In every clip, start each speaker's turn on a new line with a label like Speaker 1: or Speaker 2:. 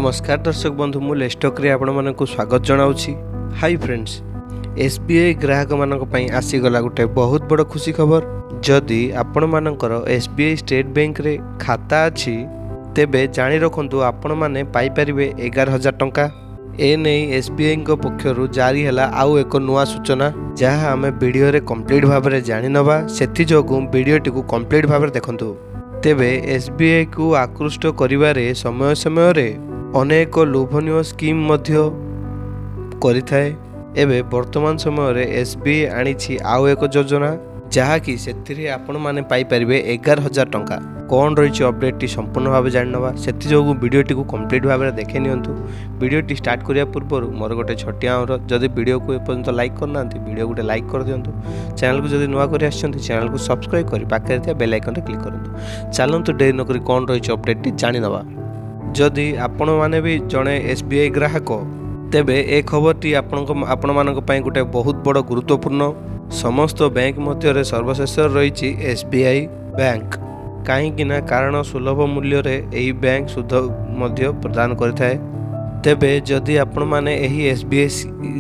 Speaker 1: नमस्कार दर्शक बंधु मु लेस्टक रे आपण मानकु स्वागत जनाउछि। हाय फ्रेंड्स, एसबीआई ग्राहक मानक पई आसीगला गोटे बहुत बड़ खुशी खबर। जदि आपण मानकर एसबीआई स्टेट बैंक रे खाता अछि तेबे जानि रखंतु आपण माने पाई परिबे 11,000 टंका। ए नै एसबीआई को पक्षरु जारी हला आउ एक नुआ सूचना जहा हमें वीडियो रे कंप्लीट भाव रे जानि नबा। सेथि जोगु वीडियो टिकु कंप्लीट भाव रे देखंतु। तेबे एसबीआई को आकृष्ट करिवारे समय समय रे अनेक लोभनीय स्कीम मध्य करिथाए। एबे वर्तमान समय रे एसबीआई आनिछि आउ एक योजना जहाँकि से आपण माने पाई परिबे 11,000 टंका। कौन रही अपडेट टी संपूर्ण भाव जानवा से जो वीडियोटी को कंप्लीट भाव में देखे नियंतु। वीडियोटी स्टार्ट करिया पूर्व मोर गोटे छोटिया अनुरोध, जदि वीडियो को एपर्यंत लाइक करना वीडियो गोटे लाइक कर दियंतु। चैनल को जदि नुआ कर चैनल को सब्सक्राइब कर पाखे थिया बेल आइकन रे क्लिक करंतु। चलंतु देरी नकरी कौन रही अपडेट टी जानि नवा। जदि आपण माने भी जड़े एसबीआई ग्राहक तेबे ए खबरटी आपण मानक पई गोटे बहुत बड़ गुरुत्वपूर्ण। समस्त बैंक मध्य सर्वश्रेष्ठ रही एसबीआई बैंक कहीं कारण सुलभ मूल्य रे एही बैंक सुध मध्य प्रदान करिथाए। तेबे जदि आपण माने एही एसबीआई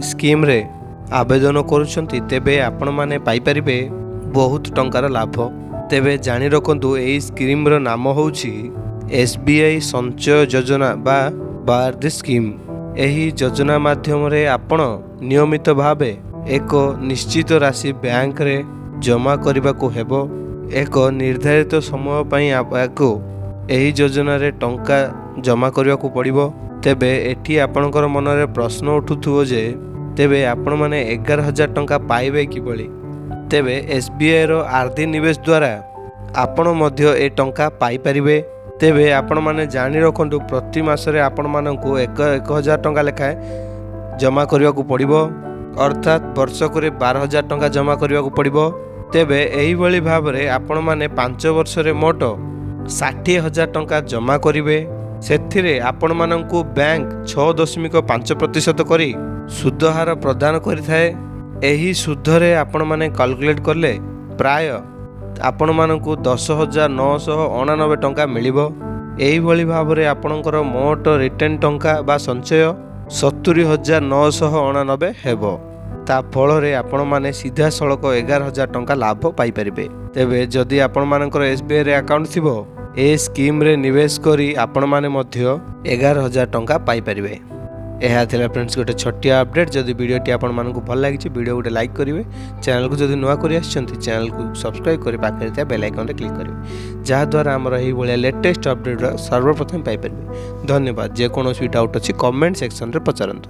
Speaker 1: स्कीम रे आवेदन करूछंती तेबे आपण माने पाई परिबे बहुत टंकार लाभ। तेबे जानि रखंतु एही स्कीम रो नाम होउछि एसबीआई संचय योजना बा बारदी स्कीम। एही योजना माध्यम रे आपण नियमित भावे एक निश्चित राशि बैंक रे जमा करबा को हेबो। एक निर्धारित समय पई आपको एही योजना रे टंका जमा करबा को पड़िबो। तेबे एठी आपनकर मन रे प्रश्न उठुथुबो जे तेबे आपण माने 11,000 टंका पाइबे किबळी। तेबे एसबीआई रो आरडी निवेश द्वारा आपण मध्य ए टंका पाई परिबे। तेबे आपण माने जानि रखंतु प्रति मासरे आपण मानकु 1,000 टंका लेखाए जमा करबा को पड़िबो, अर्थात वर्षक 12,000 टंका जमा करबा को पड़िबो। तेबे एही भली भाव रे आपण माने 5 वर्ष रे मोट 60,000 टंका जमा करिवे। सेथिरे आपण मानकु बैंक 6.5% करी सुध हार प्रदान करिथाए। एही सुध रे आपण माने कैलकुलेट करले प्राय आपण मानकु 10,999 टंका मिलिबो। एही भली भाव रे आपणकर मोट रिटर्न टंका बा संचय 70,999 हेबो। ता फल रे आपण माने सीधा सड़क 11,000 टंका लाभ पाई परिबे। तेबे जदि आपण मानकर एसबीआई रे अकाउंट थिबो ए स्कीम रे निवेश करी आपण माने मध्य 11,000 टंका पाई परिबे। एहा थिला फ्रेंड्स गोटे छोटिया अपडेट। जदि वीडियोटी आपण मानकु भल लागिछि वीडियो गोटे लाइक करिवे। चैनल को जदि नुआ करि आछंती चैनल को सब्सक्राइब करि पाखे थिया बेल आइकन रे क्लिक करिवे, जहा द्वारा हमर एही भलिया लेटेस्ट अपडेट सर्वप्रथम पाई परिबे। धन्यवाद। जे कोनोसी डाउट अछि कमेंट सेक्शन रे पचारंतु।